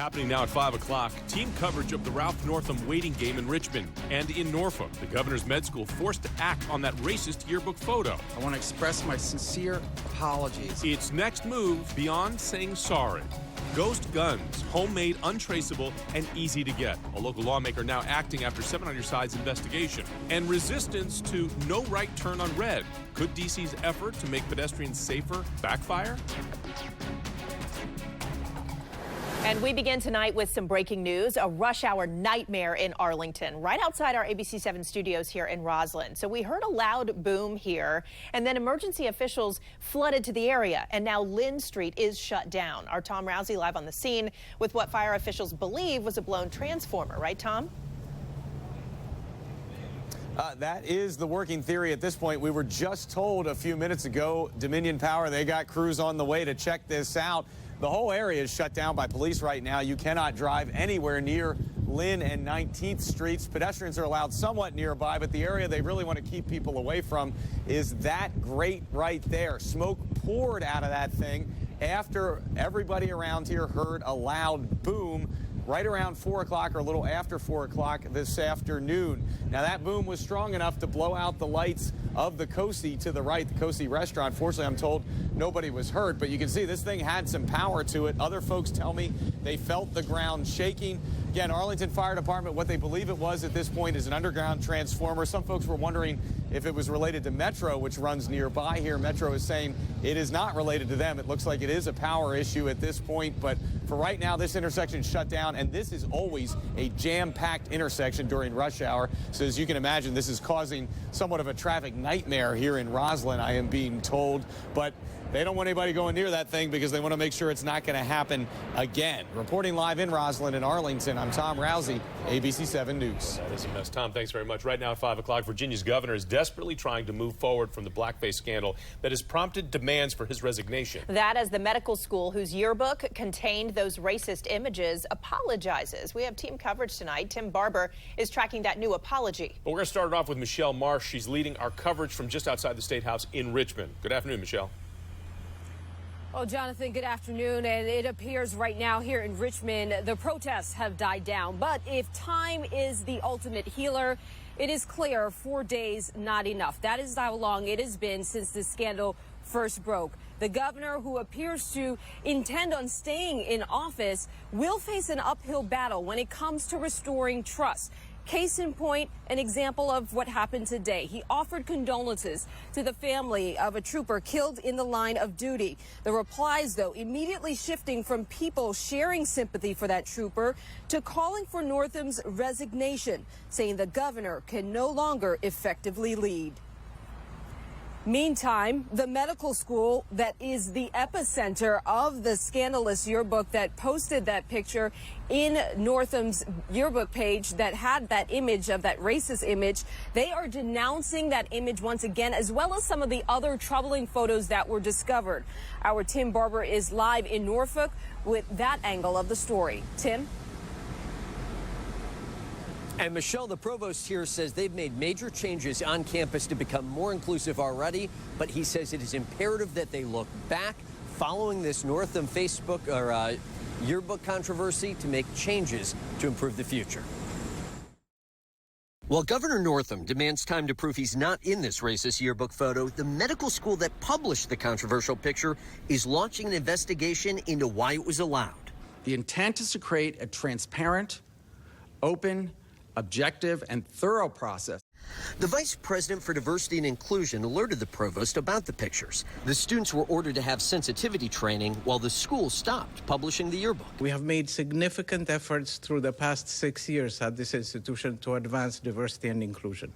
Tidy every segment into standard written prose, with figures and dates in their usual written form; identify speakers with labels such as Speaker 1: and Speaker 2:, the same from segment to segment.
Speaker 1: Happening now at 5 o'clock, team coverage of the Ralph Northam waiting game in Richmond. And in Norfolk, the governor's med school forced to act on that racist yearbook photo.
Speaker 2: I want to express my sincere apologies.
Speaker 1: Its next move beyond saying sorry. Ghost guns, homemade, untraceable, and easy to get. A local lawmaker now acting after 7 on Your Side's investigation. And resistance to no right turn on red. Could DC's effort to make pedestrians safer backfire?
Speaker 3: And we begin tonight with some breaking news, a rush hour nightmare in Arlington, right outside our ABC7 studios here in Roslyn. So we heard a loud boom here, and then emergency officials flooded to the area, and now Lynn Street is shut down. Our Tom Rousey live on the scene with what fire officials believe was a blown transformer. Right, Tom?
Speaker 4: That is the working theory at this point. We were just told a few minutes ago, Dominion Power, they got crews on the way to check this out. The whole area is shut down by police right now. You cannot drive anywhere near Lynn and 19th Streets. Pedestrians are allowed somewhat nearby, but the area they really want to keep people away from is that grate right there. Smoke poured out of that thing after everybody around here heard a loud boom right around 4 o'clock or a little after 4 o'clock this afternoon. Now, that boom was strong enough to blow out the lights of the Cosi to the right, the Cosi restaurant. Fortunately, I'm told nobody was hurt, but you can see this thing had some power to it. Other folks tell me they felt the ground shaking. Again, Arlington Fire Department, what they believe it was at this point is an underground transformer. Some folks were wondering if it was related to Metro, which runs nearby here. Metro is saying it is not related to them. It looks like it is a power issue at this point, but for right now, this intersection is shut down, and this is always a jam-packed intersection during rush hour. So as you can imagine, this is causing somewhat of a traffic nightmare here in Roslyn, I am being told. But they don't want anybody going near that thing because they want to make sure it's not going to happen again. Reporting live in Roslyn and Arlington, I'm Tom Rousey, ABC7 News.
Speaker 1: That is a mess. Tom, thanks very much. Right now at 5 o'clock, Virginia's governor is desperately trying to move forward from the blackface scandal that has prompted demands for his resignation.
Speaker 3: That as the medical school whose yearbook contained those racist images apologizes. We have team coverage tonight. Tim Barber is tracking that new apology.
Speaker 1: But we're going to start it off with Michelle Marsh. She's leading our coverage from just outside the State House in Richmond. Good afternoon, Michelle.
Speaker 5: Well, Jonathan, good afternoon. And it appears right now here in Richmond, the protests have died down. But if time is the ultimate healer, it is clear 4 days not enough. That is how long it has been since the scandal first broke. The governor, who appears to intend on staying in office, will face an uphill battle when it comes to restoring trust. Case in point, an example of what happened today. He offered condolences to the family of a trooper killed in the line of duty. The replies, though, immediately shifting from people sharing sympathy for that trooper to calling for Northam's resignation, saying the governor can no longer effectively lead. Meantime, the medical school that is the epicenter of the scandalous yearbook that posted that picture in Northam's yearbook page that had that image of that racist image, they are denouncing that image once again, as well as some of the other troubling photos that were discovered. Our Tim Barber is live in Norfolk with that angle of the story. Tim?
Speaker 6: And Michelle, the provost here, says they've made major changes on campus to become more inclusive already, but he says it is imperative that they look back following this Northam Facebook or yearbook controversy to make changes to improve the future. While Governor Northam demands time to prove he's not in this racist yearbook photo, the medical school that published the controversial picture is launching an investigation into why it was allowed.
Speaker 2: The intent is to create a transparent, open, objective, and thorough process.
Speaker 6: The vice president for diversity and inclusion alerted the provost about the pictures. The students were ordered to have sensitivity training while the school stopped publishing the yearbook.
Speaker 7: We have made significant efforts through the past 6 years at this institution to advance diversity and inclusion.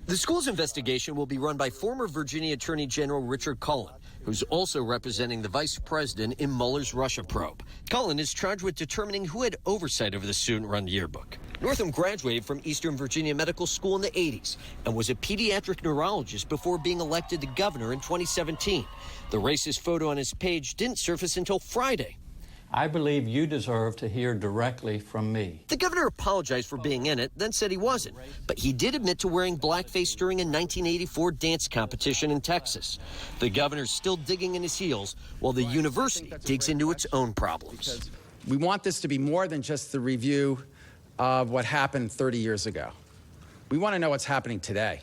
Speaker 6: The school's investigation will be run by former Virginia Attorney General Richard Cullen, who's also representing the vice president in Mueller's Russia probe. Cullen is charged with determining who had oversight over the student-run yearbook. Northam graduated from Eastern Virginia Medical School in the 80s and was a pediatric neurologist before being elected to governor in 2017. The racist photo on his page didn't surface until Friday.
Speaker 8: I believe you deserve to hear directly from me.
Speaker 6: The governor apologized for being in it, then said he wasn't. But he did admit to wearing blackface during a 1984 dance competition in Texas. The governor's still digging in his heels while the university digs into its own problems.
Speaker 2: We want this to be more than just the review of what happened 30 years ago. We want to know what's happening today.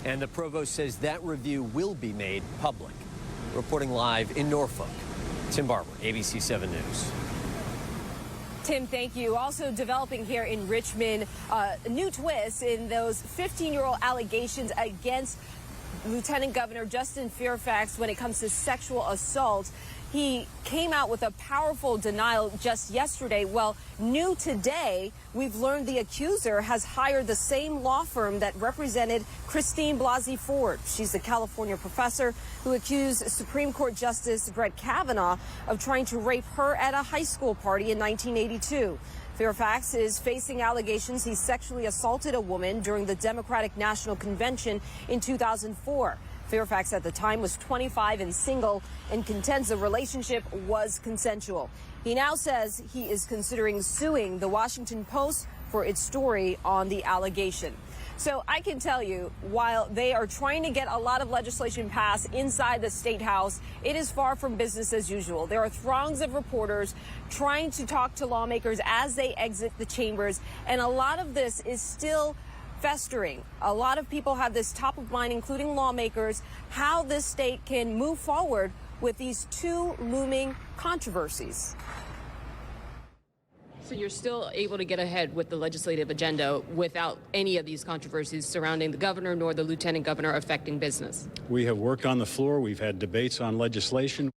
Speaker 6: And the provost says that review will be made public. Reporting live in Norfolk, Tim Barber, ABC7 News.
Speaker 5: Tim, thank you. Also developing here in Richmond, a new twist in those 15-year-old allegations against Lieutenant Governor Justin Fairfax when it comes to sexual assault. He came out with a powerful denial just yesterday. Well, new today, we've learned the accuser has hired the same law firm that represented Christine Blasey Ford. She's a California professor who accused Supreme Court Justice Brett Kavanaugh of trying to rape her at a high school party in 1982. Fairfax is facing allegations he sexually assaulted a woman during the Democratic National Convention in 2004. Fairfax at the time was 25 and single and contends the relationship was consensual. He now says he is considering suing the Washington Post for its story on the allegation. So I can tell you, while they are trying to get a lot of legislation passed inside the State House, it is far from business as usual. There are throngs of reporters trying to talk to lawmakers as they exit the chambers, and a lot of this is still festering. A lot of people have this top of mind, including lawmakers, how this state can move forward with these two looming controversies.
Speaker 9: So you're still able to get ahead with the legislative agenda without any of these controversies surrounding the governor nor the lieutenant governor affecting business?
Speaker 10: We have worked on the floor. We've had debates on legislation.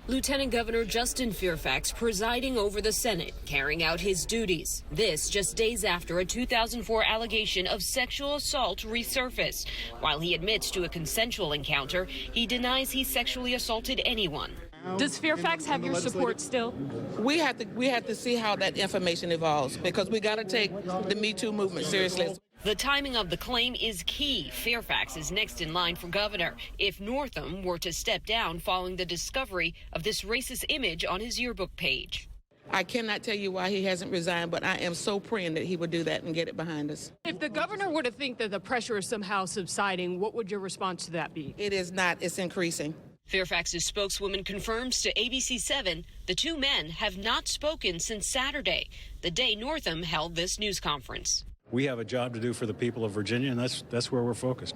Speaker 9: Lieutenant Governor Justin Fairfax presiding over the Senate, carrying out his duties. This just days after a 2004 allegation of sexual assault resurfaced. While he admits to a consensual encounter, he denies he sexually assaulted anyone.
Speaker 11: Does Fairfax have your support still? We have to see how that information evolves, because we got to take the Me Too movement seriously.
Speaker 9: The timing of the claim is key. Fairfax is next in line for governor if Northam were to step down following the discovery of this racist image on his yearbook page.
Speaker 11: I cannot tell you why he hasn't resigned, but I am so praying that he would do that and get it behind us.
Speaker 9: If the governor were to think that the pressure is somehow subsiding, what would your response to that be?
Speaker 11: It is not. It's increasing.
Speaker 9: Fairfax's spokeswoman confirms to ABC7 the two men have not spoken since Saturday, the day Northam held this news conference.
Speaker 10: We have a job to do for the people of Virginia, and that's where we're focused.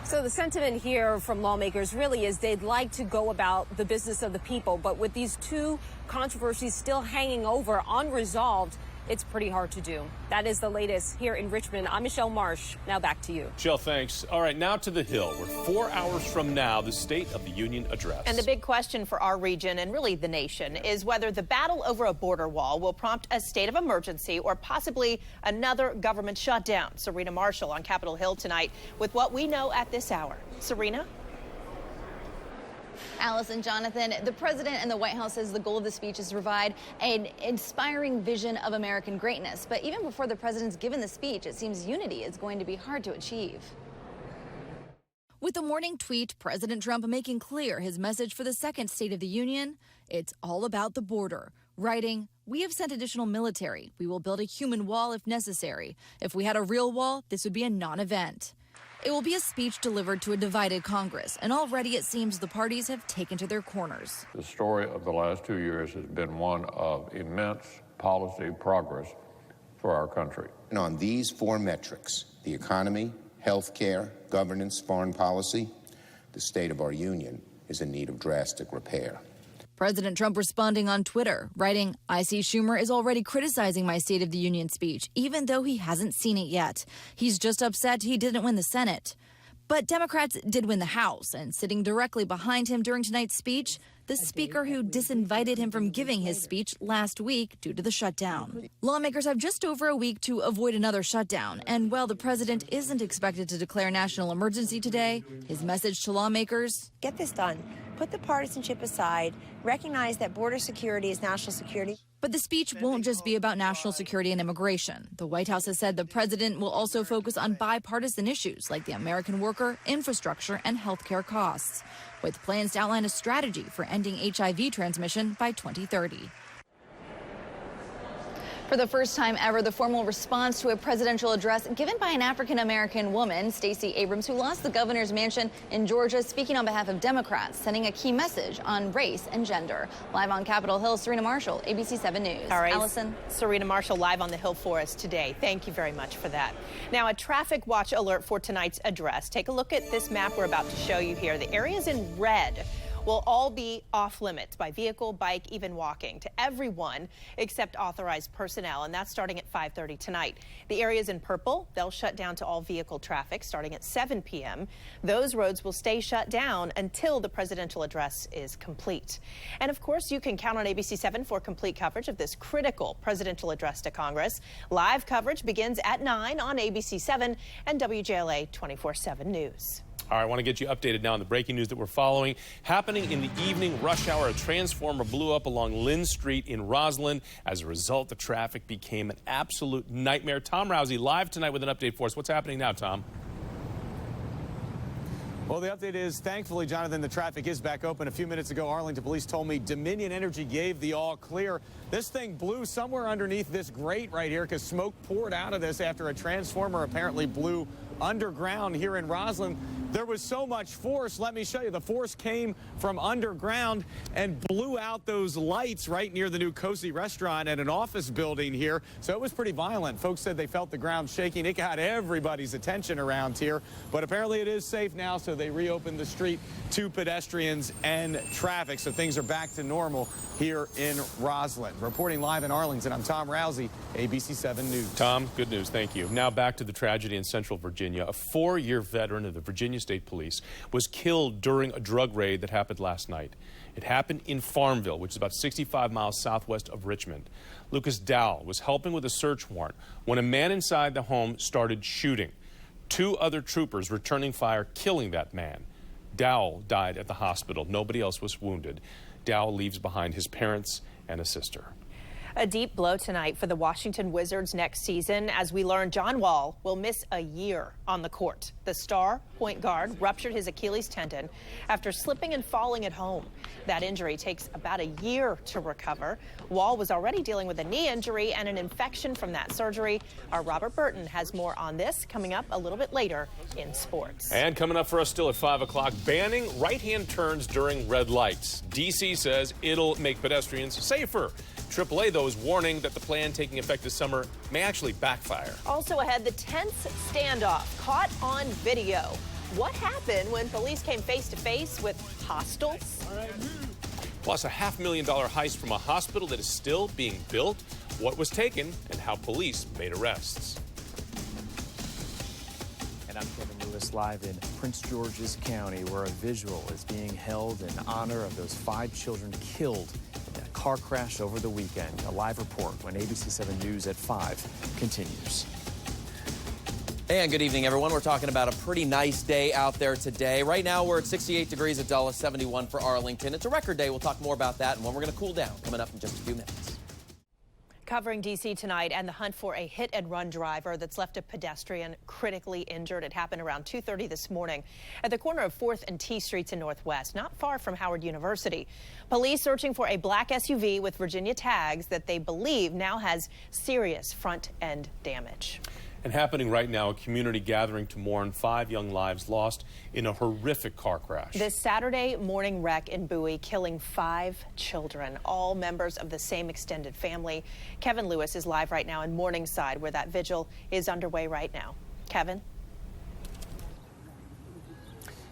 Speaker 5: So the sentiment here from lawmakers really is they'd like to go about the business of the people, but with these two controversies still hanging over unresolved, it's pretty hard to do. That is the latest here in Richmond. I'm Michelle Marsh. Now back to you.
Speaker 1: Michelle, thanks. All right, now to the Hill, where 4 hours from now, the State of the Union address.
Speaker 3: And the big question for our region and really the nation is whether the battle over a border wall will prompt a state of emergency or possibly another government shutdown. Serena Marshall on Capitol Hill tonight with what we know at this hour. Serena?
Speaker 12: Alice and Jonathan, the president and the White House says the goal of the speech is to provide an inspiring vision of American greatness. But even before the president's given the speech, it seems unity is going to be hard to achieve.
Speaker 13: With the morning tweet, President Trump making clear his message for the second State of the Union, it's all about the border. Writing, "We have sent additional military. We will build a human wall if necessary. If we had a real wall, this would be a non-event." It will be a speech delivered to a divided Congress, and already it seems the parties have taken to their corners.
Speaker 14: The story of the last 2 years has been one of immense policy progress for our country.
Speaker 15: And on these four metrics, the economy, health care, governance, foreign policy, the state of our union is in need of drastic repair.
Speaker 13: President Trump responding on Twitter, writing, "I see Schumer is already criticizing my State of the Union speech, even though he hasn't seen it yet. He's just upset he didn't win the Senate." But Democrats did win the House, and sitting directly behind him during tonight's speech, the speaker who disinvited him from giving his speech last week due to the shutdown. Lawmakers have just over a week to avoid another shutdown, and while the president isn't expected to declare national emergency today, his message to lawmakers:
Speaker 16: get this done. Put the partisanship aside. Recognize that border security is national security.
Speaker 13: But the speech won't just be about national security and immigration. The White House has said the president will also focus on bipartisan issues like the American worker, infrastructure, and health care costs, with plans to outline a strategy for ending HIV transmission by 2030.
Speaker 12: For the first time ever, the formal response to a presidential address given by an African-American woman, Stacey Abrams, who lost the governor's mansion in Georgia, speaking on behalf of Democrats, sending a key message on race and gender. Live on Capitol Hill, Serena Marshall, ABC7 News.
Speaker 3: All right,
Speaker 12: Allison.
Speaker 3: Serena Marshall live on the Hill for us today. Thank you very much for that. Now, a traffic watch alert for tonight's address. Take a look at this map we're about to show you here. The areas in red will all be off limits by vehicle, bike, even walking to everyone except authorized personnel, and that's starting at 5:30 tonight. The areas in purple, they'll shut down to all vehicle traffic starting at 7 p.m. Those roads will stay shut down until the presidential address is complete. And of course, you can count on ABC7 for complete coverage of this critical presidential address to Congress. Live coverage begins at 9 on ABC7 and WJLA 24/7 News.
Speaker 1: All right, I want to get you updated now on the breaking news that we're following. Happening in the evening rush hour, a transformer blew up along Lynn Street in Roslyn. As a result, the traffic became an absolute nightmare. Tom Rousey live tonight with an update for us. What's happening now, Tom?
Speaker 4: Well, the update is, thankfully, Jonathan, the traffic is back open. A few minutes ago, Arlington police told me Dominion Energy gave the all clear. This thing blew somewhere underneath this grate right here because smoke poured out of this after a transformer apparently blew underground here in Roslyn. There was so much force. Let me show you. The force came from underground and blew out those lights right near the new Cozy restaurant and an office building here. So it was pretty violent. Folks said they felt the ground shaking. It got everybody's attention around here. But apparently it is safe now, so they reopened the street to pedestrians and traffic. So things are back to normal here in Roslyn. Reporting live in Arlington, I'm Tom Rousey, ABC7 News.
Speaker 1: Tom, good news. Thank you. Now back to the tragedy in Central Virginia. A 4-year veteran of the Virginia State Police was killed during a drug raid that happened last night. It happened in Farmville, which is about 65 miles southwest of Richmond. Lucas Dowell was helping with a search warrant when a man inside the home started shooting. 2 other troopers returning fire, killing that man. Dowell died at the hospital. Nobody else was wounded. Dowell leaves behind his parents and a sister.
Speaker 3: A deep blow tonight for the Washington Wizards next season. As we learn, John Wall will miss a year on the court. The star point guard ruptured his Achilles tendon after slipping and falling at home. That injury takes about a year to recover. Wall was already dealing with a knee injury and an infection from that surgery. Our Robert Burton has more on this coming up a little bit later in sports.
Speaker 1: And coming up for us still at 5 o'clock, banning right-hand turns during red lights. D.C. says it'll make pedestrians safer. AAA, though, is warning that the plan taking effect this summer may actually backfire.
Speaker 3: Also ahead, the tense standoff caught on video. What happened when police came face-to-face with hostiles?
Speaker 1: Plus, a $500,000 heist from a hospital that is still being built, what was taken, and how police made arrests.
Speaker 17: And I'm Kevin Lewis live in Prince George's County, where a visual is being held in honor of those 5 children killed in a car crash over the weekend. A live report when ABC7 News at 5 continues.
Speaker 18: And good evening, everyone. We're talking about a pretty nice day out there today. Right now, we're at 68 degrees at Dulles, 71 for Arlington. It's a record day. We'll talk more about that and when we're going to cool down coming up in just a few minutes.
Speaker 3: Covering D.C. tonight and the hunt for a hit-and-run driver that's left a pedestrian critically injured. It happened around 2:30 this morning at the corner of 4th and T Streets in Northwest, not far from Howard University. Police searching for a black SUV with Virginia tags that they believe now has serious front-end damage.
Speaker 1: And happening right now, a community gathering to mourn 5 young lives lost in a horrific car crash.
Speaker 3: This Saturday morning wreck in Bowie killing 5 children, all members of the same extended family. Kevin Lewis is live right now in Morningside, where that vigil is underway right now. Kevin?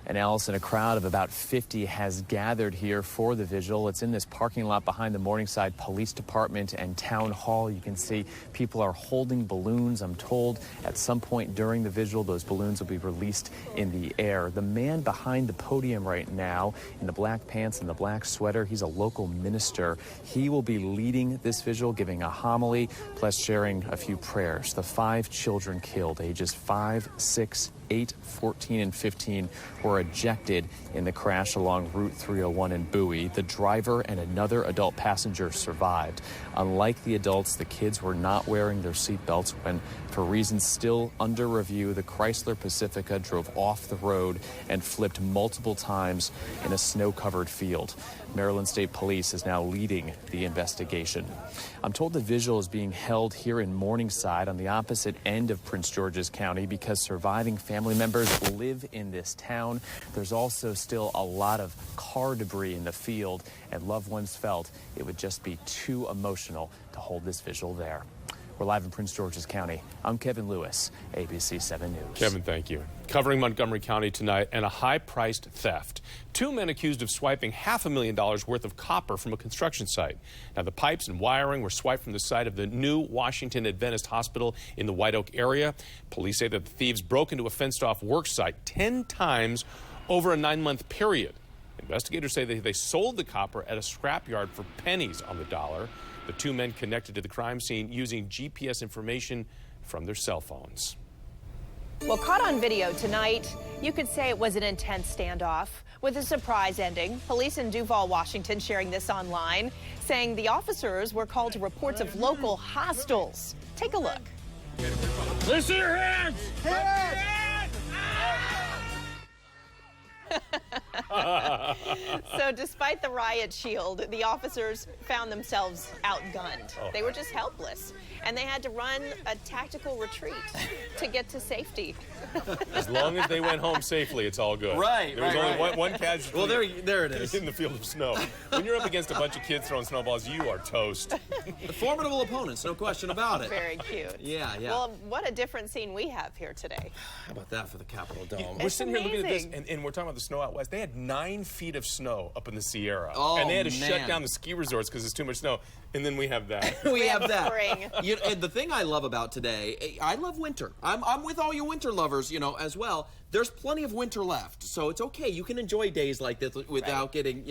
Speaker 17: And Allison, a crowd of about 50 has gathered here for the vigil. It's in this parking lot behind the Morningside Police Department and Town Hall. You can see people are holding balloons. I'm told at some point during the vigil, those balloons will be released in the air. The man behind the podium right now in the black pants and the black sweater, he's a local minister. He will be leading this vigil, giving a homily, plus sharing a few prayers. The 5 children killed, ages 5, 6, 8, 14, and 15 were ejected in the crash along Route 301 in Bowie. The driver and another adult passenger survived. Unlike the adults, the kids were not wearing their seatbelts when, for reasons still under review, the Chrysler Pacifica drove off the road and flipped multiple times in a snow-covered field. Maryland State Police is now leading the investigation. I'm told the vigil is being held here in Morningside on the opposite end of Prince George's County because surviving family members live in this town. There's also still a lot of car debris in the field, and loved ones felt it would just be too emotional to hold this vigil there. We're live in Prince George's County. I'm Kevin Lewis, ABC7 News.
Speaker 1: Kevin, thank you. Covering Montgomery County tonight and a high-priced theft. 2 men accused of swiping $500,000 worth of copper from a construction site. Now, the pipes and wiring were swiped from the site of the new Washington Adventist Hospital in the White Oak area. Police say that the thieves broke into a fenced-off work site 10 times over a 9-month period. Investigators say that they sold the copper at a scrapyard for pennies on the dollar. The 2 men connected to the crime scene using GPS information from their cell phones.
Speaker 3: Well, caught on video tonight, you could say it was an intense standoff with a surprise ending. Police in Duval, Washington sharing this online, saying the officers were called to reports of local hostiles. Take a look.
Speaker 19: Let's see your hands! Hands!
Speaker 3: So despite the riot shield, the officers found themselves outgunned. They were just helpless, and they had to run a tactical retreat to get to safety.
Speaker 1: As long as they went home safely, it's all good.
Speaker 18: Right,
Speaker 1: There was only one casualty.
Speaker 18: Well, there it is.
Speaker 1: In the field of snow. When you're up against a bunch of kids throwing snowballs, you are toast.
Speaker 18: Formidable opponents, no question about it.
Speaker 3: Very cute.
Speaker 18: Yeah.
Speaker 3: Well, what a different scene we have here today.
Speaker 18: How about that for the Capitol Dome?
Speaker 1: We're sitting here looking at this, and we're talking about the snow out west. They had 9 feet of snow up in the Sierra.
Speaker 18: Oh,
Speaker 1: and they had to
Speaker 18: man.
Speaker 1: shut down the ski resorts because there's too much snow. And then we have that.
Speaker 18: we have that.
Speaker 3: Spring.
Speaker 18: And the thing I love about today, I love winter. I'm with all you winter lovers, as well. There's plenty of winter left, so it's okay. You can enjoy days like this without getting,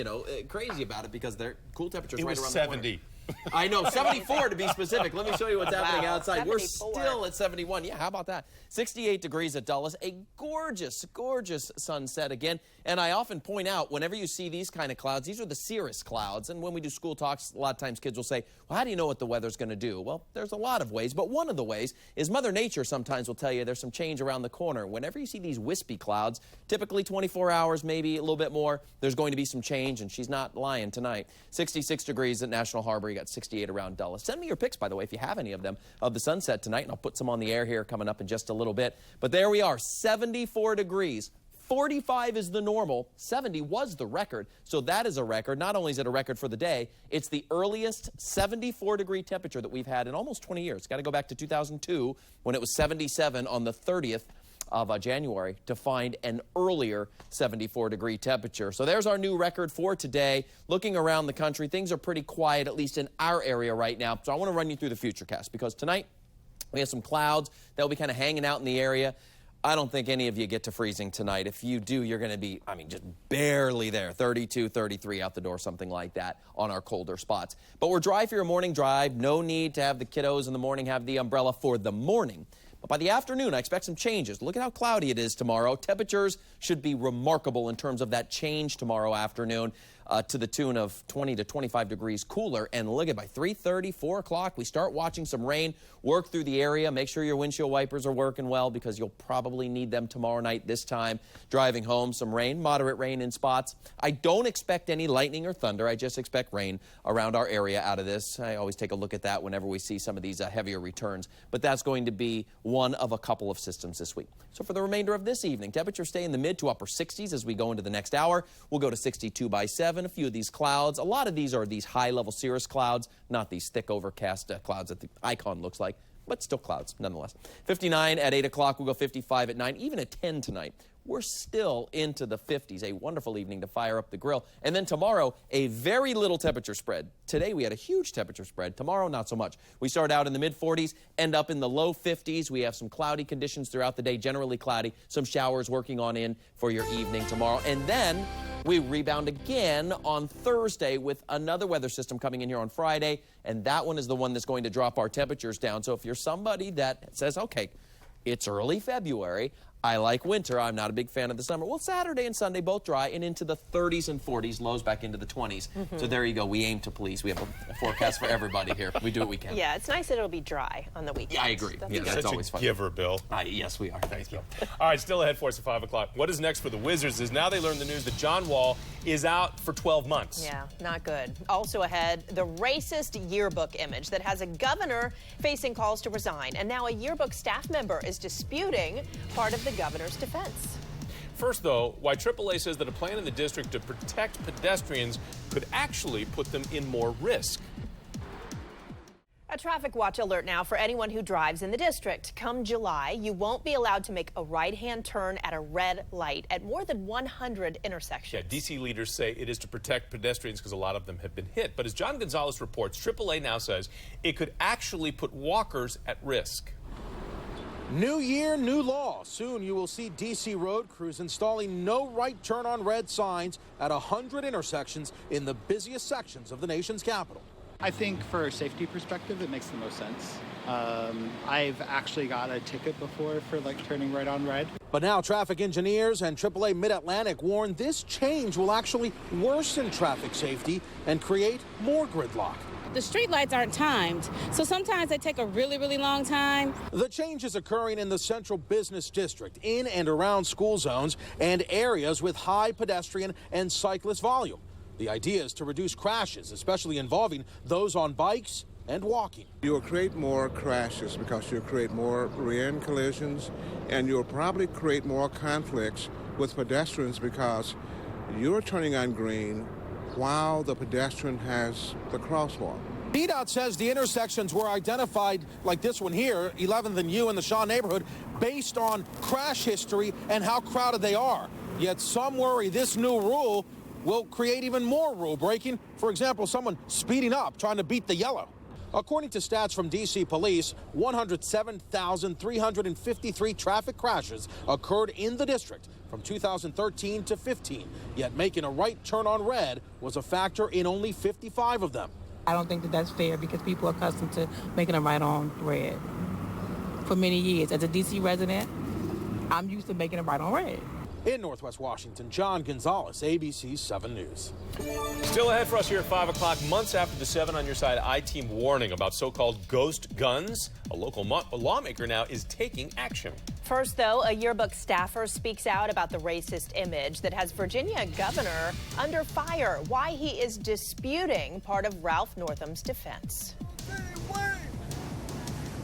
Speaker 18: crazy about it because they're cool temperatures right around
Speaker 1: 70.
Speaker 18: the corner. I know, 74 to be specific. Let me show you what's happening outside.
Speaker 3: 74.
Speaker 18: We're still at 71. Yeah, how about that? 68 degrees at Dulles. A gorgeous, gorgeous sunset again. And I often point out, whenever you see these kind of clouds, these are the cirrus clouds. And when we do school talks, a lot of times kids will say, well, how do you know what the weather's going to do? Well, there's a lot of ways, but one of the ways is Mother Nature sometimes will tell you there's some change around the corner. Whenever you see these wispy clouds, typically 24 hours, maybe a little bit more, there's going to be some change, and she's not lying tonight. 66 degrees at National Harbor. You got 68 around Dulles. Send me your pics, by the way, if you have any of them, of the sunset tonight, and I'll put some on the air here coming up in just a little bit. But there we are, 74 degrees. 45 is the normal. 70 was the record. So that is a record. Not only is it a record for the day, it's the earliest 74-degree temperature that we've had in almost 20 years. Got to go back to 2002 when it was 77 on the 30th of January to find an earlier 74-degree temperature. So there's our new record for today. Looking around the country, things are pretty quiet, at least in our area right now. So I want to run you through the Futurecast because tonight we have some clouds that will be kind of hanging out in the area. I don't think any of you get to freezing tonight. If you do, you're going to be, just barely there. 32, 33 out the door, something like that on our colder spots. But we're dry for your morning drive. No need to have the kiddos in the morning have the umbrella for the morning. But by the afternoon, I expect some changes. Look at how cloudy it is tomorrow. Temperatures should be remarkable in terms of that change tomorrow afternoon to the tune of 20 to 25 degrees cooler. And look at by 3:30, 4 o'clock, we start watching some rain work through the area. Make sure your windshield wipers are working well because you'll probably need them tomorrow night this time. Driving home, some rain, moderate rain in spots. I don't expect any lightning or thunder. I just expect rain around our area out of this. I always take a look at that whenever we see some of these heavier returns. But that's going to be one of a couple of systems this week. So for the remainder of this evening, temperatures stay in the mid to upper 60s as we go into the next hour. We'll go to 62 by 7. A few of these clouds. A lot of these are these high-level cirrus clouds, not these thick overcast clouds that the icon looks like, but still clouds nonetheless. 59 at 8 o'clock. We'll go 55 at 9, even at 10 tonight. We're still into the 50s. A wonderful evening to fire up the grill. And then tomorrow, a very little temperature spread. Today, we had a huge temperature spread. Tomorrow, not so much. We start out in the mid-40s, end up in the low 50s. We have some cloudy conditions throughout the day, generally cloudy. Some showers working on in for your evening tomorrow. And then we rebound again on Thursday with another weather system coming in here on Friday. And that one is the one that's going to drop our temperatures down. So if you're somebody that says, okay, it's early February, I like winter. I'm not a big fan of the summer. Well, Saturday and Sunday both dry and into the 30s and 40s, lows back into the 20s. So there you go. We aim to please. We have a forecast for everybody here. We do what we can.
Speaker 3: Yeah, it's nice that it'll be dry on the weekend.
Speaker 18: Yeah, I agree. Yeah, that's always fun.
Speaker 1: Giver, Bill.
Speaker 18: Yes, we are. Thank you.
Speaker 1: All right, still ahead for us at 5 o'clock. What is next for the Wizards is now they learned the news that John Wall is out for 12 months.
Speaker 3: Yeah, not good. Also ahead, the racist yearbook image that has a governor facing calls to resign. And now a yearbook staff member is disputing part of the governor's defense.
Speaker 1: First, though, why AAA says that a plan in the district to protect pedestrians could actually put them in more risk.
Speaker 3: A traffic watch alert now for anyone who drives in the district. Come July, you won't be allowed to make a right-hand turn at a red light at more than 100 intersections.
Speaker 1: Yeah, D.C. leaders say it is to protect pedestrians because a lot of them have been hit. But as John Gonzalez reports, AAA now says it could actually put walkers at risk.
Speaker 20: New year, new law. Soon you will see D.C. road crews installing no right turn on red signs at 100 intersections in the busiest sections of the nation's capital.
Speaker 21: I think for a safety perspective, it makes the most sense. I've actually got a ticket before for turning right on red.
Speaker 20: But now traffic engineers and AAA Mid-Atlantic warn this change will actually worsen traffic safety and create more gridlock.
Speaker 22: The street lights aren't timed, so sometimes they take a really, really long time.
Speaker 20: The change is occurring in the central business district, in and around school zones and areas with high pedestrian and cyclist volume. The idea is to reduce crashes, especially involving those on bikes and walking.
Speaker 23: You will create more crashes because you'll create more rear-end collisions, and you'll probably create more conflicts with pedestrians because you're turning on green while the pedestrian has the crosswalk.
Speaker 20: VDOT says the intersections were identified, like this one here, 11th and U in the Shaw neighborhood, based on crash history and how crowded they are. Yet some worry this new rule will create even more rule breaking. For example, someone speeding up, trying to beat the yellow. According to stats from D.C. police, 107,353 traffic crashes occurred in the district from 2013 to 15. Yet making a right turn on red was a factor in only 55 of them.
Speaker 24: I don't think that that's fair because people are accustomed to making a right on red for many years. As a D.C. resident, I'm used to making a right on red.
Speaker 20: In Northwest Washington, John Gonzalez, ABC7 News.
Speaker 1: Still ahead for us here at 5 o'clock. Months after the 7 on your side I-Team warning about so-called ghost guns, a local lawmaker now is taking action.
Speaker 3: First, though, a yearbook staffer speaks out about the racist image that has Virginia governor under fire. Why he is disputing part of Ralph Northam's defense.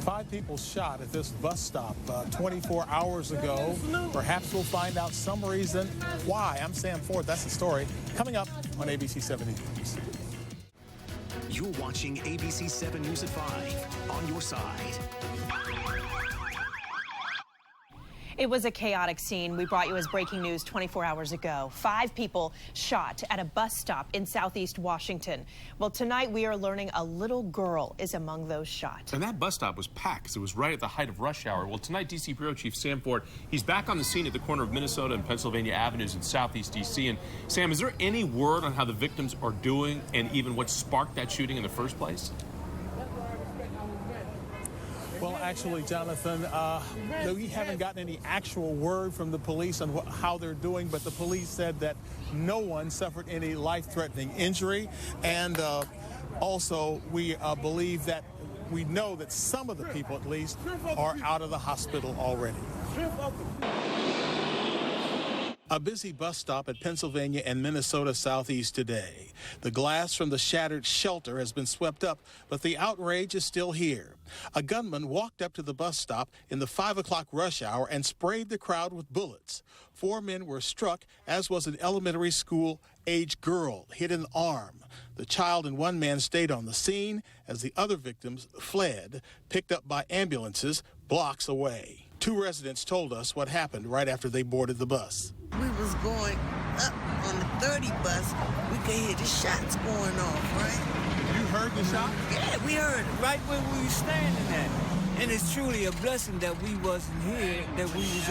Speaker 25: 5 people shot at this bus stop 24 hours ago. Perhaps we'll find out some reason why. I'm Sam Ford. That's the story coming up on ABC7 News.
Speaker 26: You're watching ABC7 News at 5 on your side.
Speaker 3: It was a chaotic scene we brought you as breaking news 24 hours ago. 5 people shot at a bus stop in southeast Washington. Well, tonight we are learning a little girl is among those shot.
Speaker 1: And that bus stop was packed because it was right at the height of rush hour. Well, tonight, D.C. Bureau Chief Sam Ford, he's back on the scene at the corner of Minnesota and Pennsylvania Avenues in southeast D.C. And Sam, is there any word on how the victims are doing and even what sparked that shooting in the first place?
Speaker 25: Well, actually, Jonathan, we haven't gotten any actual word from the police on how they're doing, but the police said that no one suffered any life-threatening injury. And also, we believe that we know that some of the people, at least, are out of the hospital already. A busy bus stop at Pennsylvania and Minnesota Southeast today. The glass from the shattered shelter has been swept up, but the outrage is still here. A gunman walked up to the bus stop in the 5 o'clock rush hour and sprayed the crowd with bullets. 4 men were struck, as was an elementary school-age girl hit in the arm. The child and 1 man stayed on the scene as the other victims fled, picked up by ambulances blocks away. 2 residents told us what happened right after they boarded the bus.
Speaker 27: We was going up on the 30 bus. We could hear the shots going off, right?
Speaker 25: You heard the shot?
Speaker 27: Yeah, we heard it right where we were standing at. And it's truly a blessing that we wasn't here, that we was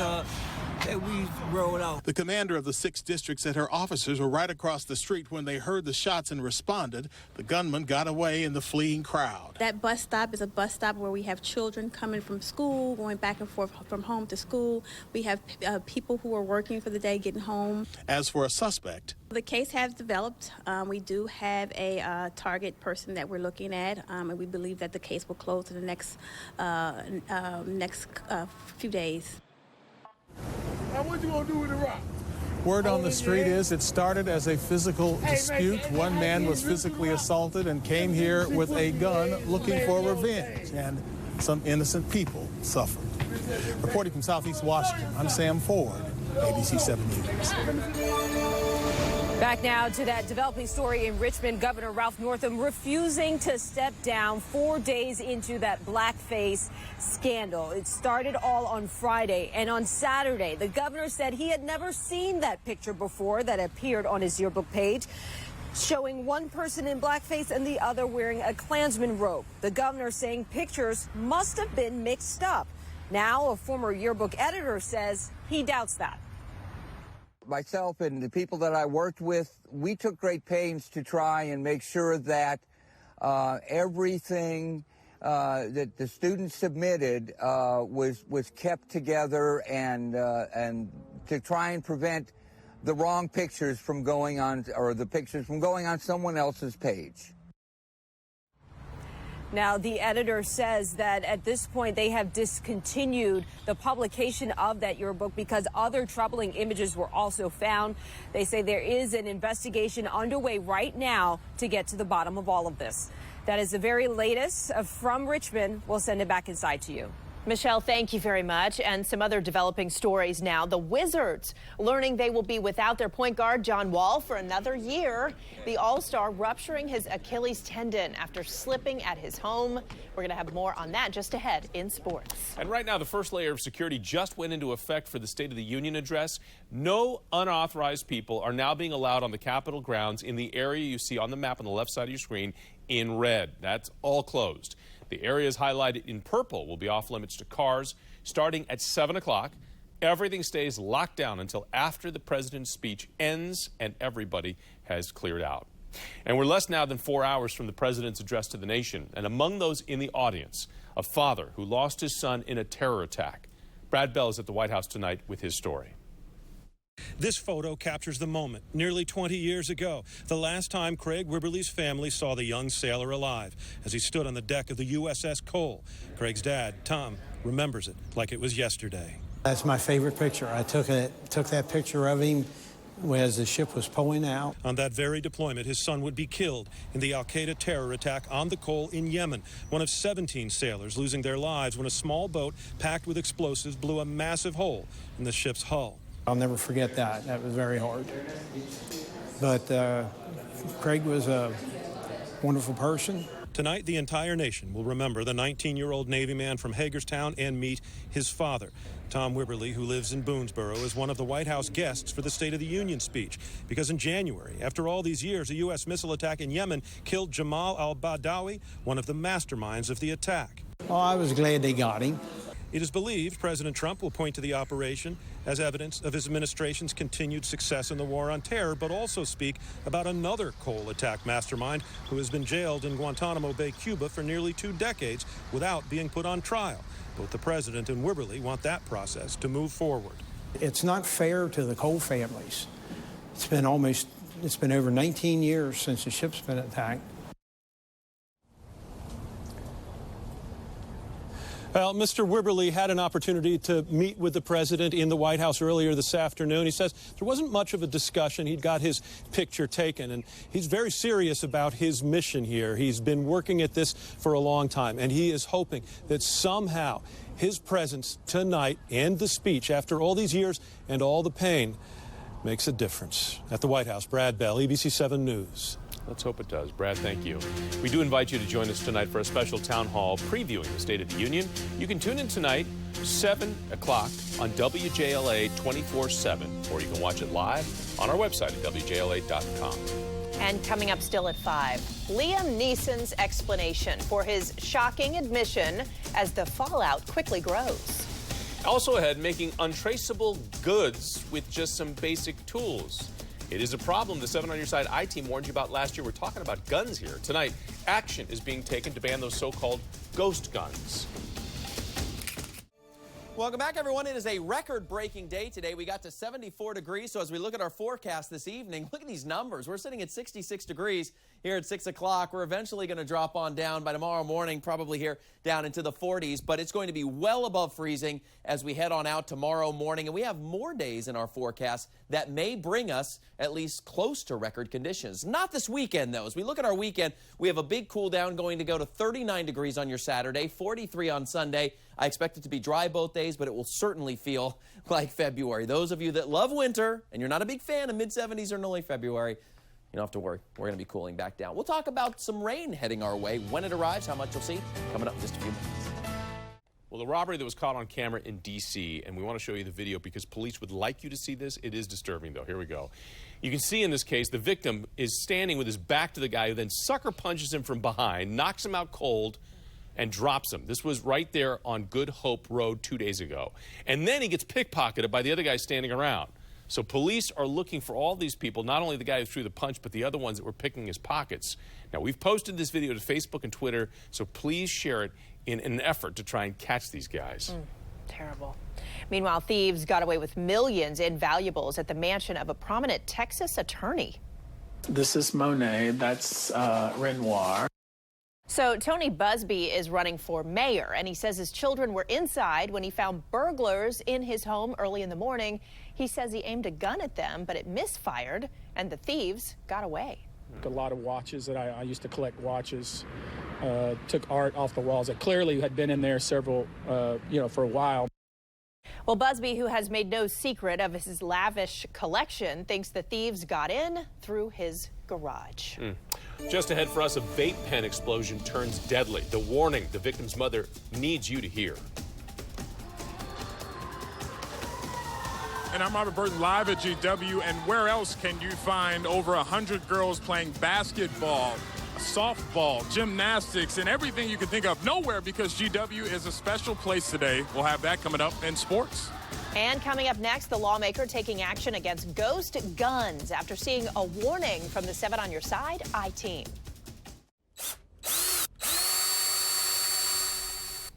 Speaker 27: that we rolled out.
Speaker 25: The commander of the 6 district said her officers were right across the street when they heard the shots and responded. The gunman got away in the fleeing crowd.
Speaker 22: That bus stop is a bus stop where we have children coming from school, going back and forth from home to school. We have people who are working for the day getting home.
Speaker 25: As for a suspect,
Speaker 22: the case has developed. We do have a target person that we're looking at, and we believe that the case will close in the next few days.
Speaker 19: Now what you gonna do with the rock?
Speaker 25: word on the street is it started as a physical dispute. One man was physically assaulted and came here with a gun looking for revenge, and some innocent people suffered. Reporting from Southeast Washington, I'm Sam Ford, ABC7 News.
Speaker 5: Back now to that developing story in Richmond. Governor Ralph Northam refusing to step down 4 days into that blackface scandal. It started all on Friday, and on Saturday, the governor said he had never seen that picture before that appeared on his yearbook page, showing one person in blackface and the other wearing a Klansman robe. The governor saying pictures must have been mixed up. Now, a former yearbook editor says he doubts that.
Speaker 2: Myself and the people that I worked with, we took great pains to try and make sure that everything that the students submitted was kept together, and to try and prevent the wrong pictures from going on, or the pictures from going on someone else's page.
Speaker 5: Now, the editor says that at this point they have discontinued the publication of that yearbook because other troubling images were also found. They say there is an investigation underway right now to get to the bottom of all of this. That is the very latest from Richmond. We'll send it back inside to you.
Speaker 3: Michelle, thank you very much. And some other developing stories now. The Wizards learning they will be without their point guard, John Wall, for another year. The All-Star rupturing his Achilles tendon after slipping at his home. We're going to have more on that just ahead in sports.
Speaker 1: And right now, the first layer of security just went into effect for the State of the Union address. No unauthorized people are now being allowed on the Capitol grounds in the area you see on the map on the left side of your screen in red. That's all closed. The areas highlighted in purple will be off limits to cars starting at 7 o'clock. Everything stays locked down until after the president's speech ends and everybody has cleared out. And we're less now than 4 hours from the president's address to the nation. And among those in the audience, a father who lost his son in a terror attack. Brad Bell is at the White House tonight with his story.
Speaker 6: This photo captures the moment nearly 20 years ago, the last time Craig Wibberley's family saw the young sailor alive as he stood on the deck of the USS Cole. Craig's dad, Tom, remembers it like it was yesterday.
Speaker 7: That's my favorite picture. I took that picture of him as the ship was pulling out.
Speaker 6: On that very deployment, his son would be killed in the Al-Qaeda terror attack on the Cole in Yemen. One of 17 sailors losing their lives when a small boat packed with explosives blew a massive hole in the ship's hull.
Speaker 7: I'll never forget that. That was very hard. But Craig was a wonderful person.
Speaker 6: Tonight, the entire nation will remember the 19-year-old Navy man from Hagerstown and meet his father. Tom Wibberley, who lives in Boonesboro, is one of the White House guests for the State of the Union speech. Because in January, after all these years, a U.S. missile attack in Yemen killed Jamal al-Badawi, one of the masterminds of the attack.
Speaker 7: Oh, I was glad they got him.
Speaker 6: It is believed President Trump will point to the operation as evidence of his administration's continued success in the war on terror, but also speak about another Cole attack mastermind who has been jailed in Guantanamo Bay, Cuba for nearly 2 decades without being put on trial. Both the president and Wibberley want that process to move forward.
Speaker 7: It's not fair to the Cole families. It's been over 19 years since the ship's been attacked.
Speaker 6: Well, Mr. Wibberley had an opportunity to meet with the president in the White House earlier this afternoon. He says there wasn't much of a discussion. He'd got his picture taken, and he's very serious about his mission here. He's been working at this for a long time, and he is hoping that somehow his presence tonight and the speech, after all these years and all the pain, makes a difference. At the White House, Brad Bell, ABC7 News.
Speaker 1: Let's hope it does. Brad, thank you. We do invite you to join us tonight for a special town hall previewing the State of the Union. You can tune in tonight, 7 o'clock on WJLA 24/7, or you can watch it live on our website at WJLA.com.
Speaker 3: And coming up still at 5, Liam Neeson's explanation for his shocking admission as the fallout quickly grows.
Speaker 1: Also ahead, making untraceable goods with just some basic tools. It is a problem the 7 on Your Side I-Team warned you about last year. We're talking about guns here. Tonight, action is being taken to ban those so-called ghost guns.
Speaker 18: Welcome back, everyone. It is a record-breaking day today. We got to 74 degrees, so as we look at our forecast this evening, look at these numbers. We're sitting at 66 degrees here at 6 o'clock. We're eventually going to drop on down by tomorrow morning, probably here down into the 40s, but it's going to be well above freezing as we head on out tomorrow morning, and we have more days in our forecast that may bring us at least close to record conditions. Not this weekend, though. As we look at our weekend, we have a big cool down going to go to 39 degrees on your Saturday, 43 on Sunday. I expect it to be dry both days, but it will certainly feel like February. Those of you that love winter and you're not a big fan of mid-70s or early February, you don't have to worry. We're going to be cooling back down. We'll talk about some rain heading our way, when it arrives, how much you'll see, coming up in just a few minutes.
Speaker 1: Well, the robbery that was caught on camera in D.C., and we want to show you the video because police would like you to see this. It is disturbing, though. Here we go. You can see in this case the victim is standing with his back to the guy who then sucker punches him from behind, knocks him out cold, and drops him. This was right there on Good Hope Road 2 days ago. And then he gets pickpocketed by the other guy standing around. So police are looking for all these people, not only the guy who threw the punch, but the other ones that were picking his pockets. Now, we've posted this video to Facebook and Twitter, so please share it in an effort to try and catch these guys.
Speaker 3: Terrible. Meanwhile, thieves got away with millions in valuables at the mansion of a prominent Texas attorney.
Speaker 8: This is Monet, that's Renoir.
Speaker 3: So Tony Busby is running for mayor, and he says his children were inside when he found burglars in his home early in the morning. He says he aimed a gun at them, but it misfired, and the thieves got away.
Speaker 7: A lot of watches that I used to collect watches, took art off the walls that clearly had been in there several, for a while.
Speaker 3: Well, Busby, who has made no secret of his lavish collection, thinks the thieves got in through his garage.
Speaker 1: Just ahead for us, a vape pen explosion turns deadly. The warning the victim's mother needs you to hear.
Speaker 9: And I'm Robert Burton, live at GW. And where else can you find over 100 girls playing basketball, softball, gymnastics, and everything you can think of? Nowhere, because GW is a special place today. We'll have that coming up in sports.
Speaker 3: And coming up next, the lawmaker taking action against ghost guns after seeing a warning from the 7 on Your Side I-Team.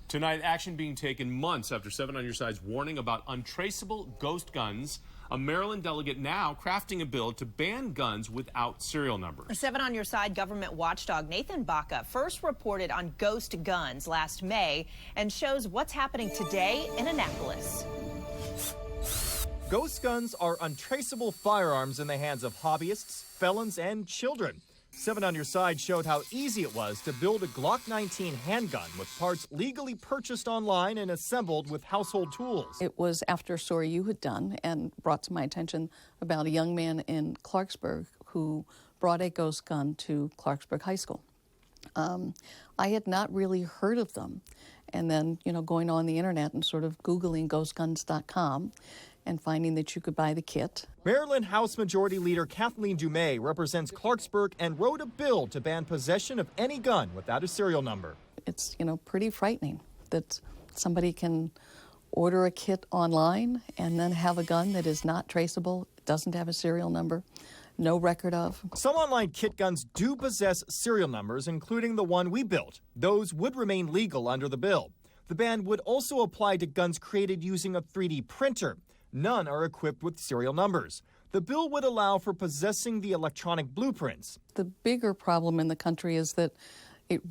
Speaker 1: Tonight, action being taken months after 7 on Your Side's warning about untraceable ghost guns. A Maryland delegate now crafting a bill to ban guns without serial numbers.
Speaker 3: 7 on Your Side government watchdog Nathan Baca first reported on ghost guns last May and shows what's happening today in Annapolis.
Speaker 10: Ghost guns are untraceable firearms in the hands of hobbyists, felons, and children. 7 on Your Side showed how easy it was to build a Glock 19 handgun with parts legally purchased online and assembled with household tools.
Speaker 11: It was after a story you had done and brought to my attention about a young man in Clarksburg who brought a ghost gun to Clarksburg High School. I had not really heard of them. And then, going on the internet and sort of Googling ghostguns.com and finding that you could buy the kit.
Speaker 10: Maryland House Majority Leader Kathleen Dumais represents Clarksburg and wrote a bill to ban possession of any gun without a serial number.
Speaker 11: It's, pretty frightening that somebody can order a kit online and then have a gun that is not traceable, doesn't have a serial number, no record of.
Speaker 10: Some online kit guns do possess serial numbers, including the one we built. Those would remain legal under the bill. The ban would also apply to guns created using a 3D printer. None are equipped with serial numbers. The bill would allow for possessing the electronic blueprints.
Speaker 11: The bigger problem in the country is that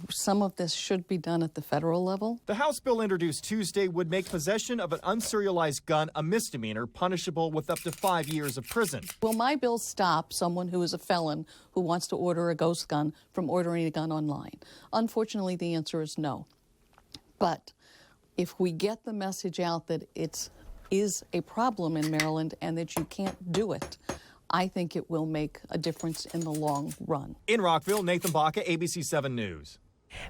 Speaker 11: some of this should be done at the federal level.
Speaker 10: The House bill introduced Tuesday would make possession of an unserialized gun a misdemeanor, punishable with up to 5 years of prison.
Speaker 11: Will my bill stop someone who is a felon who wants to order a ghost gun from ordering a gun online? Unfortunately, the answer is no. But if we get the message out that it is a problem in Maryland and that you can't do it, I think it will make a difference in the long run.
Speaker 10: In Rockville, Nathan Baca, ABC7 News.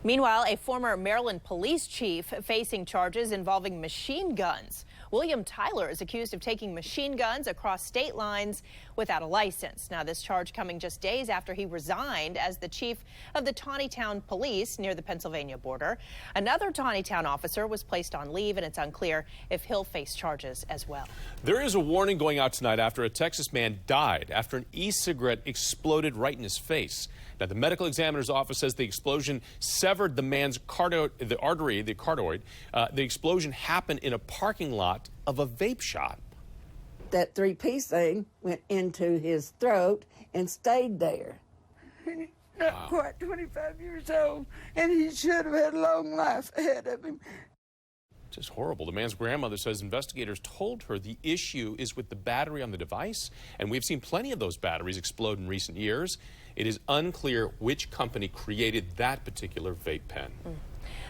Speaker 3: Meanwhile, a former Maryland police chief facing charges involving machine guns. William Tyler is accused of taking machine guns across state lines without a license. Now, this charge coming just days after he resigned as the chief of the Taneytown Police near the Pennsylvania border. Another Taneytown officer was placed on leave, and it's unclear if he'll face charges as well.
Speaker 1: There is a warning going out tonight after a Texas man died after an e-cigarette exploded right in his face. Now, the medical examiner's office says the explosion severed the man's carotid. The explosion happened in a parking lot of a vape shop.
Speaker 4: That three-piece thing went into his throat and stayed there. Not quite 25 years old, and he should have had a long life ahead of him.
Speaker 1: Just horrible. The man's grandmother says investigators told her the issue is with the battery on the device, and we've seen plenty of those batteries explode in recent years. It is unclear which company created that particular vape pen.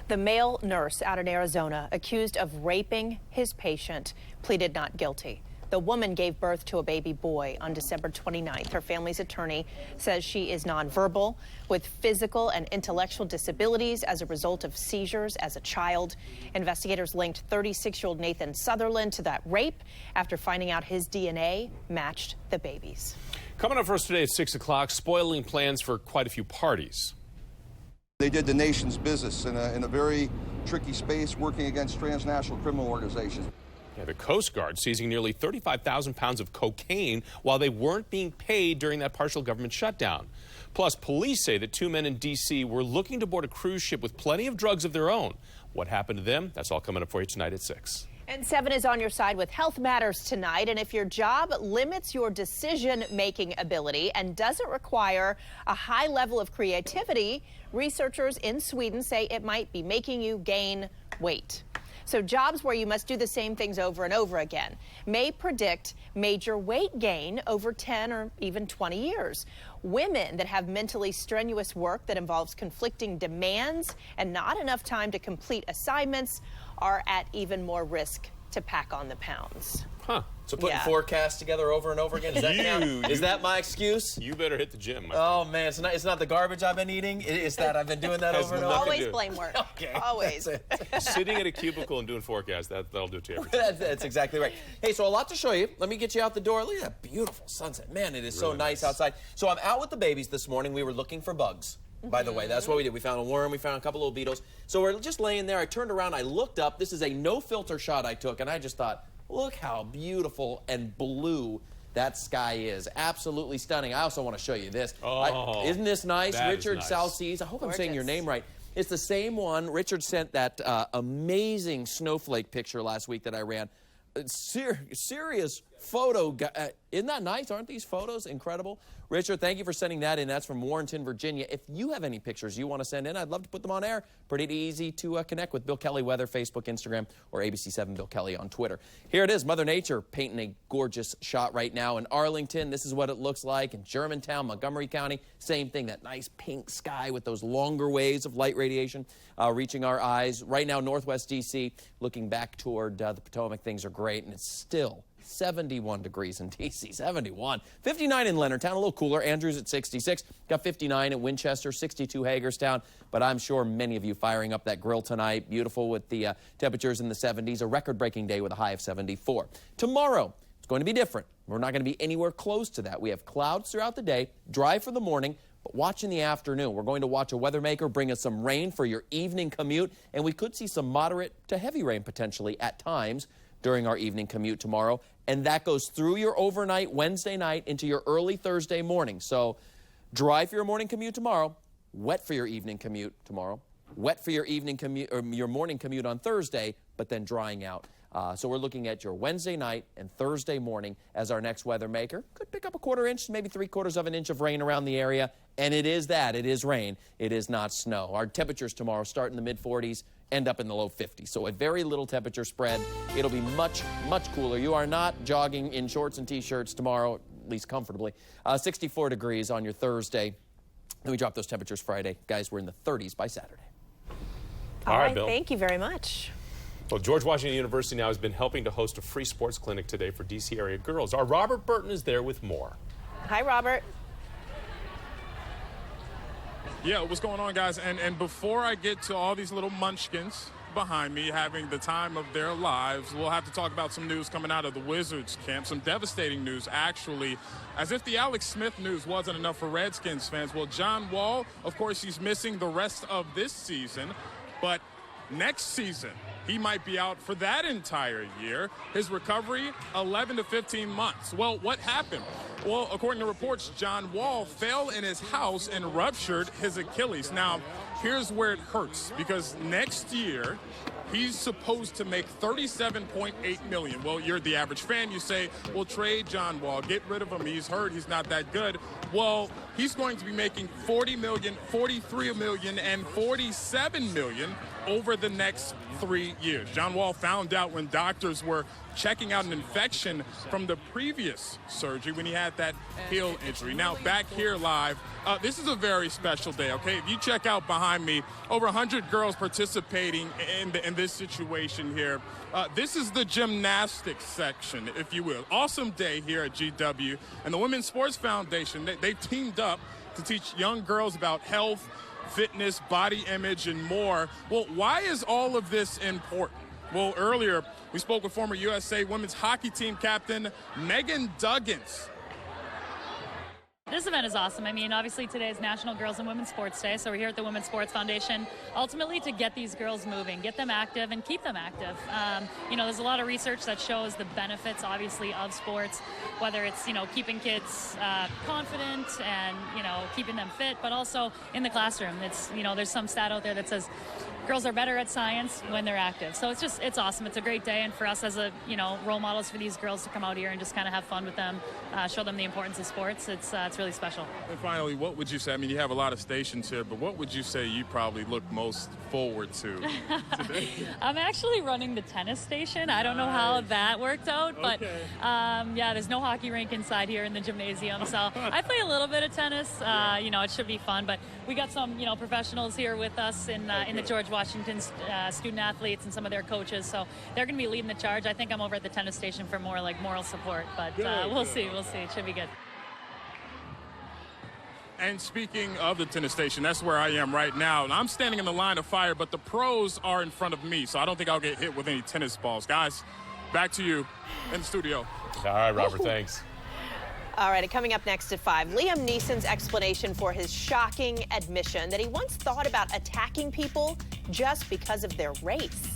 Speaker 3: The male nurse out in Arizona accused of raping his patient pleaded not guilty. The woman gave birth to a baby boy on December 29th. Her family's attorney says she is nonverbal with physical and intellectual disabilities as a result of seizures as a child. Investigators linked 36-year-old Nathan Sutherland to that rape after finding out his DNA matched the baby's.
Speaker 1: Coming up for us today at 6 o'clock, spoiling plans for quite a few parties.
Speaker 12: They did the nation's business in a very tricky space, working against transnational criminal organizations.
Speaker 1: Yeah, the Coast Guard seizing nearly 35,000 pounds of cocaine while they weren't being paid during that partial government shutdown. Plus, police say that two men in D.C. were looking to board a cruise ship with plenty of drugs of their own. What happened to them? That's all coming up for you tonight at 6.
Speaker 3: And 7 is on your side with Health Matters tonight. And if your job limits your decision-making ability and doesn't require a high level of creativity, researchers in Sweden say it might be making you gain weight. So jobs where you must do the same things over and over again may predict major weight gain over 10 or even 20 years. Women that have mentally strenuous work that involves conflicting demands and not enough time to complete assignments are at even more risk to pack on the pounds.
Speaker 1: Huh.
Speaker 18: So putting forecasts together over and over again, does that count? Is that my excuse?
Speaker 1: You better hit the gym.
Speaker 18: Oh, man, it's not the garbage I've been eating. It's that I've been doing that over and over.
Speaker 3: Always blame work.
Speaker 18: Okay.
Speaker 3: Always.
Speaker 1: Sitting at a cubicle and doing forecasts, that'll do it to you.
Speaker 18: That's exactly right. Hey, so a lot to show you. Let me get you out the door. Look at that beautiful sunset. Man, it is really so nice outside. So I'm out with the babies this morning. We were looking for bugs. By the way, that's what we did. We found a worm, we found a couple little beetles. So we're just laying there. I turned around, I looked up. This is a no-filter shot I took, and I just thought, look how beautiful and blue that sky is. Absolutely stunning. I also want to show you this. Isn't this nice? Richard Salcees. I hope I'm saying your name right. It's the same one. Richard sent that amazing snowflake picture last week that I ran. Serious photo. Isn't that nice? Aren't these photos incredible? Richard, thank you for sending that in. That's from Warrenton, Virginia. If you have any pictures you want to send in, I'd love to put them on air. Pretty easy to connect with Bill Kelly Weather, Facebook, Instagram, or ABC7 Bill Kelly on Twitter. Here it is, Mother Nature painting a gorgeous shot right now in Arlington. This is what it looks like in Germantown, Montgomery County. Same thing, that nice pink sky with those longer waves of light radiation reaching our eyes. Right now, Northwest D.C., looking back toward the Potomac, things are great, and it's still 71 degrees in D.C., 71. 59 in Leonardtown, a little cooler. Andrews at 66. Got 59 at Winchester, 62 Hagerstown. But I'm sure many of you firing up that grill tonight. Beautiful with the temperatures in the 70s. A record-breaking day with a high of 74. Tomorrow, it's going to be different. We're not going to be anywhere close to that. We have clouds throughout the day, dry for the morning, but watch in the afternoon. We're going to watch a weather maker bring us some rain for your evening commute, and we could see some moderate to heavy rain potentially at times during our evening commute tomorrow. And that goes through your overnight Wednesday night into your early Thursday morning. So dry for your morning commute tomorrow, wet for your evening commute tomorrow, wet for your evening commute or your morning commute on Thursday, but then drying out. So we're looking at your Wednesday night and Thursday morning as our next weather maker. Could pick up a quarter inch, maybe 3/4 of an inch of rain around the area. And it is that. It is rain. It is not snow. Our temperatures tomorrow start in the mid-40s, end up in the low 50s. So a very little temperature spread. It'll be much, much cooler. You are not jogging in shorts and T-shirts tomorrow, at least comfortably. 64 degrees on your Thursday. Then we drop those temperatures Friday. Guys, we're in the 30s by Saturday.
Speaker 3: All right,
Speaker 1: Bill.
Speaker 3: thank you very much.
Speaker 1: Well, George Washington University now has been helping to host a free sports clinic today for D.C. area girls. Our Robert Burton is there with more.
Speaker 3: Hi, Robert.
Speaker 9: Yeah, what's going on, guys? And before I get to all these little munchkins, behind me having the time of their lives. We'll have to talk about some news coming out of the Wizards camp, some devastating news, actually. As if the Alex Smith news wasn't enough for Redskins fans. Well, John Wall, of course, he's missing the rest of this season, but next season, he might be out for that entire year. His recovery, 11 to 15 months. Well, what happened? Well, according to reports, John Wall fell in his house and ruptured his Achilles. Now, here's where it hurts, because next year, he's supposed to make $37.8 million. Well, you're the average fan. You say, well, trade John Wall. Get rid of him. He's hurt. He's not that good. Well, he's going to be making $40 million, $43 million, and $47 million over the next 3 years. John Wall found out when doctors were checking out an infection from the previous surgery when he had that heel injury. Now, back here live, this is a very special day, okay? If you check out behind me, over 100 girls participating in this situation here. This is the gymnastics section, if you will. Awesome day here at GW. And the Women's Sports Foundation, they've teamed up to teach young girls about health, fitness, body image, and more. Well, why is all of this important? Well, earlier we spoke with former USA women's hockey team captain Megan Duggins.
Speaker 13: This event is awesome. I mean, obviously today is National Girls and Women's Sports Day, so we're here at the Women's Sports Foundation ultimately to get these girls moving, get them active, and keep them active. There's a lot of research that shows the benefits, obviously, of sports, whether it's, keeping kids confident and, keeping them fit, but also in the classroom. It's, there's some stat out there that says girls are better at science when they're active. So it's awesome. It's a great day, and for us as role models for these girls to come out here and just kind of have fun with them, show them the importance of sports. It's really special.
Speaker 9: And finally, what would you say? I mean, you have a lot of stations here, but what would you say you probably look most forward to today?
Speaker 13: I'm actually running the tennis station. I don't know how that worked out, but there's no hockey rink inside here in the gymnasium, so I play a little bit of tennis. It should be fun, but we got some professionals here with us in the George Washington student athletes and some of their coaches, so they're going to be leading the charge. I think I'm over at the tennis station for more like moral support, but we'll see. It should be good.
Speaker 9: And speaking of the tennis station, that's where I am right now. And I'm standing in the line of fire, but the pros are in front of me, so I don't think I'll get hit with any tennis balls. Guys, back to you in the studio.
Speaker 1: All right, Robert, thanks.
Speaker 3: All right, coming up next at 5, Liam Neeson's explanation for his shocking admission that he once thought about attacking people just because of their race.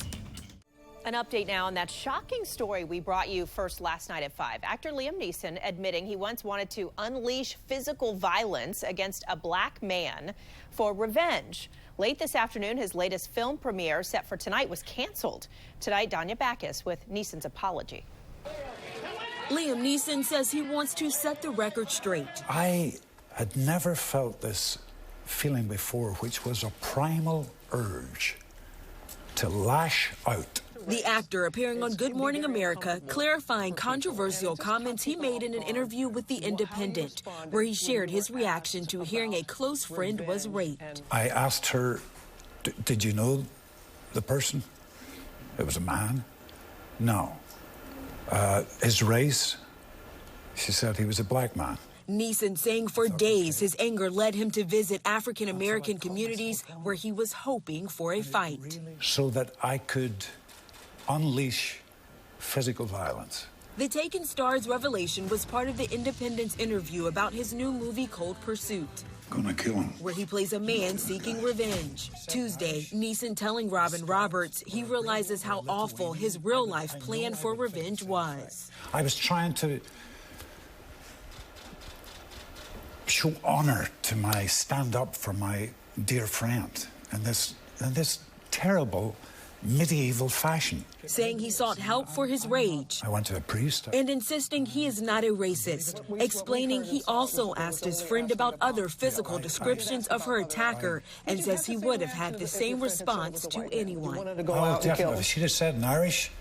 Speaker 3: An update now on that shocking story we brought you first last night at 5. Actor Liam Neeson admitting he once wanted to unleash physical violence against a black man for revenge. Late this afternoon, his latest film premiere set for tonight was canceled. Tonight, Danya Backus with Neeson's apology.
Speaker 14: Liam Neeson says he wants to set the record straight.
Speaker 15: I had never felt this feeling before, which was a primal urge to lash out.
Speaker 14: The actor appearing on Good Morning America, clarifying controversial comments he made in an interview with The Independent, where he shared his reaction to hearing a close friend was raped.
Speaker 15: I asked her, did you know the person? It was a man? No. His race? She said he was a black man.
Speaker 14: Neeson saying for days his anger led him to visit African American communities where he was hoping for a fight.
Speaker 15: So that I could unleash physical violence.
Speaker 14: The Taken Star's revelation was part of the Independent's interview about his new movie Cold Pursuit.
Speaker 15: Gonna kill him.
Speaker 14: Where he plays a man seeking revenge. Tuesday, Neeson telling Robin Roberts he realizes how awful his real-life plan for revenge was.
Speaker 15: I was trying to show honor to my stand up for my dear friend in this terrible medieval fashion.
Speaker 14: Saying he sought help for his rage.
Speaker 15: I went to a priest.
Speaker 14: And insisting he is not a racist. Explaining he also asked his friend about other physical descriptions of her attacker and says he would have had the same response to anyone.
Speaker 15: Oh, definitely. If she'd have said an Irish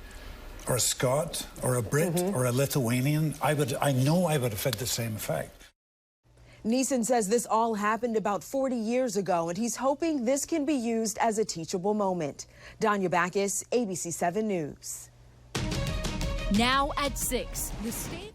Speaker 15: or a Scot or a Brit or a Lithuanian, I know I would have had the same effect.
Speaker 14: Neeson says this all happened about 40 years ago, and he's hoping this can be used as a teachable moment. Danya Backus, ABC7 News.
Speaker 5: Now at 6, the state...